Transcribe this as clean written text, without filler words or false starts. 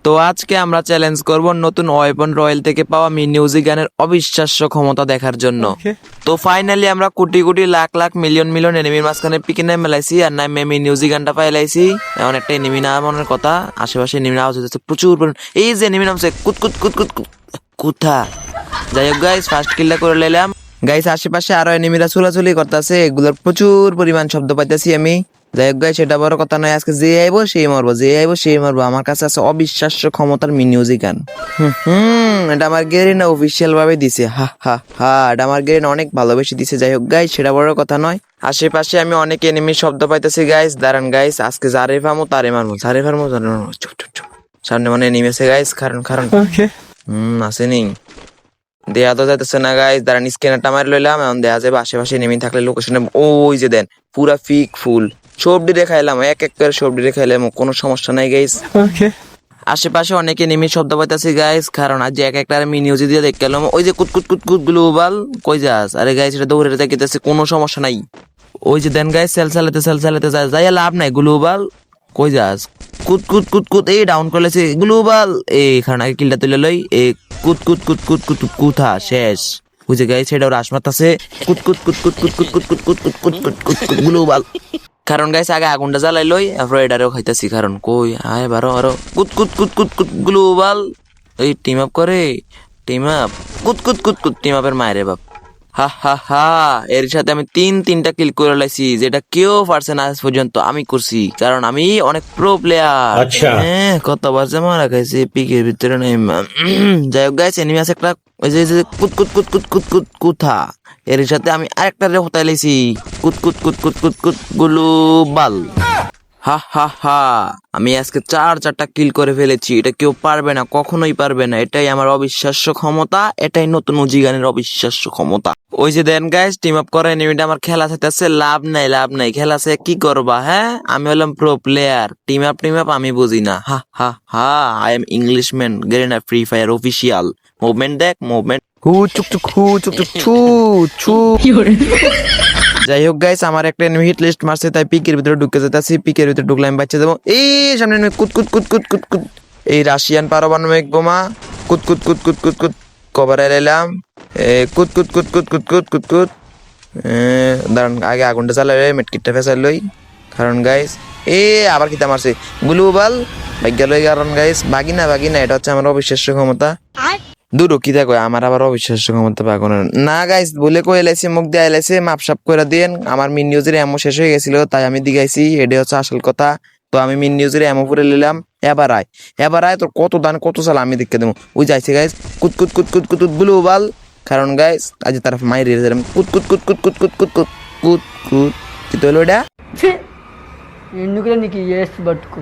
তো আজকে আমরা চ্যালেঞ্জ করব নতুন ওয়েপন রয়্যাল থেকে পাওয়া মিউজিক গানের অবিশ্বাস্য ক্ষমতা দেখার জন্য। তো ফাইনালি আমরা কোটি কোটি লাখ লাখ মিলিয়ন মিলিয়ন এনিমির মাঝখানে পিকে নাম মেলাইছি আর নাম মিউজিক গানটা পাইলাইছি। এমন একটা এনিমি নাম মনের কথা, আশেপাশে এনিমি আওয়াজ হচ্ছে প্রচুর পরিমাণ। এই যে এনিমি নামছে কুত কুত কুত কুত কুথা। যাই হোক গাইস, ফার্স্ট কিলটা করে নিলাম। গাইস আশেপাশে আরো এনিমিরা চুলাচুলি করতেছে, এগুলোর প্রচুর পরিমাণ শব্দ পাইতেছি আমি। যাই হোক গাইস, সেটা বড় কথা নয়, আজকে যে আইবো সেই মরবো, যে আইবো সেই মরবো। আমার কাছে আছে অবিশ্বাস্য ক্ষমতার মিউজিক গান। এটা আমার গেরিনা অফিসিয়াল ভাবে দিছে। হা হা হা, এটা আমার গেরিনা অনেক ভালোবেসে দিছে। যাই হোক গাইস, সেটা বড় কথা নয়। আশেপাশে আমি অনেক এনিমির শব্দ পাইতেছি গাইস। দাঁড়ান গাইস, আজকে যারে পামো তারে মারবো, যারে পারবো তারে মারবো। চুপ চুপ চুপ, সামনে মানে এনিমি আছে গাইস। কারণ কারণ আসেনি, দেয়া তো যাইতেছে না গাইস। দাঁড়ান স্ক্যানারটা মারি লইলাম, এখন দেয়া যাবে আশেপাশে নেমে থাকলে লোকেশনে। ওই যে দেন পুরা ফিক ফুল সবডি দেখাইলাম, এক এক করে সবডি দেখাইলাম, কোনো সমস্যা নাই গাইস। আশেপাশে অনেকে নেমে শব্দ পাইতেছি গাইস, কারণ আজ এক একটা মিউজিক দিয়ে দেখ গেলাম। ওই যে কুত কুত কুত কুত গ্লোবাল কই যাস? আরে গাইস, এটা দৌড়ে দেখিতেছে, কোনো সমস্যা নাই। ওই যে দেন গাইস, সেল চালাতে যাই লাভ নাই। গ্লোবাল কই যাস? কুত কুত কুত কুত, এই ডাউন করলেছে গ্লোবাল। এই কারণ আগে কিলটা তুলে লই। এই কুত কুত কুত কুত কুত কুথা শেষ। বুঝে গাইস, সেটা ওর আসমাত আছে। কুত কুত কুত কুত কুত কুত কুত কুত কুত কুত কুত কুত কুত কুত গ্লোবাল। কারণ গাইস আগে আগুনটা জ্বালাই লই, তারপর এটারেও খাইতেছি। কারণ কই আয় বারো আরো কুত কুত কুত কুত কুত গ্লোবাল। এই টিম আপ করে, টিম আপ কুত কুত কুত কুত টিম আপের মায়ের বাপ। হা হা হা, এর সাথে আমি তিনটা কিল করে লাইছি, যেটা কেউ পারছে না আজ পর্যন্ত। আমি করছি, কারণ আমি অনেক প্রো প্লেয়ার। হ্যাঁ, কতবার যে মারা খাইছি পিকের ভিতরে নাই। যাই হোক গাইস, এনিমি আছে একটা, ওই যে কুত কুত কুত কুত কুত কুত কুথা। এর সাথে আমি আরেকটা রে হতাই লাইছি, কুত কুত কুত কুত কুত কুত গ্লোবাল। হা হা হা, আমি আজকে চারটা কিল করে ফেলেছি। এটা কেউ পারবে না, কখনোই পারবে না। এটাই আমার অবিশ্বাস্য ক্ষমতা, এটাই নতুন উজি গানের অবিশ্বাস্য ক্ষমতা। ওই যে দেন গাইস, টিম আপ করে এনিমিটা আমার খেলা চাইতেছে। লাভ নাই খেলা আছে, কি করবা? হ্যাঁ, আমি হলাম প্রো প্লেয়ার। টিম আপ আমি বুঝি না। হা হা হা, I am Englishman Garena free fire official. Movement দেখ, মুভমেন্ট হু চুক চুক হু চুক চুক ছু ছু। যাই হোক গাইস, আমার একটা এনিমি হিট লিস্ট মারছে, তাই পিকের ভিতরে ঢুকে যেতেছি। পিকের ভিতরে ঢুকলে আমি বাচ্চা যাবো। এই সামনে কুত কুত কুত কুত কুত কুত, এই রাশিয়ান পারমাণবিক বোমা। কুত কুত কুত কুত কুত কুত কভারে এলাম। কুত কুত কুত কুত কুত কুত কুত কুত। দাঁড়ান, আগে আগুনটা চালাই মেটকিটটা ফেসাই লই। কারণ গাইস আবার কিতা মারছে গ্লোবাল ভাগ্য লই। কারণ গাইস ভাগি না, এটা হচ্ছে আমার অবিশ্বাস্য ক্ষমতা। দুটো কি দেখো, আমার আবার অবিশ্বাস্য ক্ষমতা পাগনের না গাইস। বলে কই এলাইছে, মুখ দিয়ে এলাইছে, মাপসাপ করে দিন। আমার মিন নিউজের এমও শেষ হয়ে গেছিল, তাই আমি দিগাইছি, এটা হচ্ছে আসল কথা। তো আমি মিন নিউজের এমও করে নিলাম। এবার আয় তোর কত দান কত সাল আমি দেখে দেবো। ওই যাইছে গাইস, কুত কুত কুত কুত কুত গ্লোবাল। কারণ গাইস আজ তার মাইরে কুত কুত কুত কুত কুত কুত কুত কুত কুত কুত। কি তো হলো এটা? ఎందుకురా నీకు ఏసు పట్టుకు